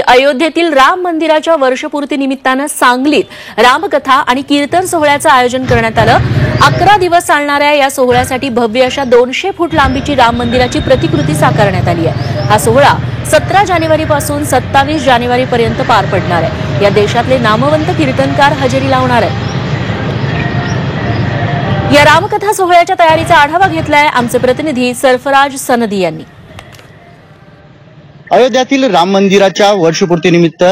अयोध्येतील राम मंदिराच्या वर्षपूर्ती निमित्तानं सांगलीत रामकथा आणि कीर्तन सोहळ्याचं आयोजन करण्यात आलं। 11 दिवस चालणाऱ्या या सोहळ्यासाठी भव्य अशा 200 फूट लांबीची राम मंदिराची प्रतिकृती साकारण्यात आली आहे। हा सोहळा 17 जानेवारीपासून 27 जानेवारीपर्यंत पार पडणार आहे। या देशातले नामवंत कीर्तनकार हजेरी लावणार आहेत। या रामकथा सोहळ्याच्या तयारीचा आढावा घेतलाय आमचे प्रतिनिधी सरफराज सनदी यांनी। अयोध्यातील राम मंदिराच्या वर्षपूर्तीनिमित्त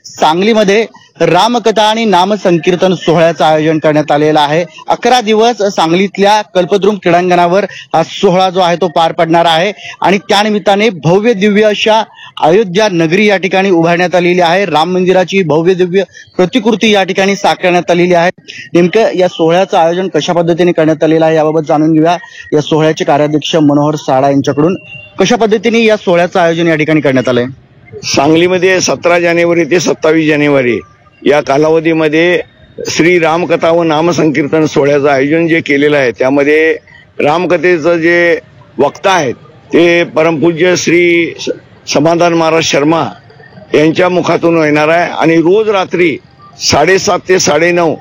सांगलीमध्ये रामकथा आणि नामसंकीर्तन सोहळ्याचं आयोजन करण्यात आलेलं आहे। 11 दिवस सांगलीतल्या कल्पद्रुम क्रीडांगणावर हा सोहळा जो आहे तो पार पडणार आहे आणि त्यानिमित्ताने भव्य दिव्य अशा अयोध्या नगरी या ठिकाणी उभारण्यात आलेली आहे। राम मंदिराची भव्य दिव्य प्रतिकृती या ठिकाणी साकारण्यात आलेली आहे। नेमकं या सोहळ्याचं आयोजन कशा पद्धतीने करण्यात आलेलं आहे याबाबत जाणून घेऊया या सोहळ्याचे कार्याध्यक्ष मनोहर साडा यांच्याकडून। कशा पद्धतीने या सोहळ्याचं आयोजन या ठिकाणी करण्यात आलंय? सांगलीमध्ये 17 जानेवारी ते 27 जानेवारी या कालावधीमध्ये श्री रामकथा व नामसंकीर्तन सोहळ्याचं आयोजन जे केलेलं आहे त्यामध्ये रामकथेचं जे वक्ता आहेत ते परमपूज्य श्री समाधान महाराज शर्मा यांच्या मुखातून येणार आहे आणि रोज रात्री 7:30 ते 9:30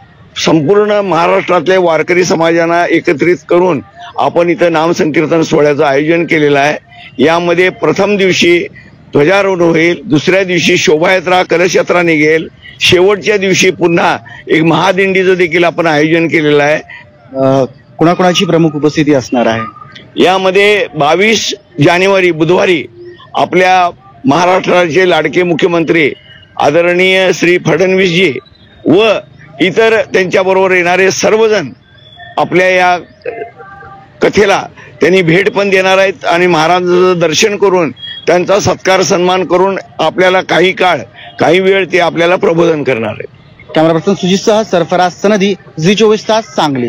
संपूर्ण महाराष्ट्रातल्या वारकरी समाजांना एकत्रित करून आपण इथं नामसंकीर्तन सोहळ्याचं आयोजन केलेलं आहे। यामध्ये प्रथम दिवशी ध्वजारोहण होईल, दुसऱ्या दिवशी शोभायात्रा कलश यात्रा निघेल, शेवटच्या दिवशी पुन्हा एक महादिंडीचं देखील आपण आयोजन केलेलं आहे। कुणाकुणाची प्रमुख उपस्थिती असणार आहे यामध्ये? 22 जानेवारी बुधवारी आपल्या महाराष्ट्राचे लाडके मुख्यमंत्री आदरणीय श्री फडणवीसजी व इतर त्यांच्याबरोबर येणारे सर्वजण आपल्या या कथेला त्यांनी भेट पण देणार आहेत आणि महाराजांचं दर्शन करून त्यांचा सत्कार सन्मान करून आपल्याला काही वेळ ते आपल्याला प्रबोधन करणार आहेत। कॅमेरा पर्सन सुजितसह सरफराज सनदी, झी 24 तास, सांगली।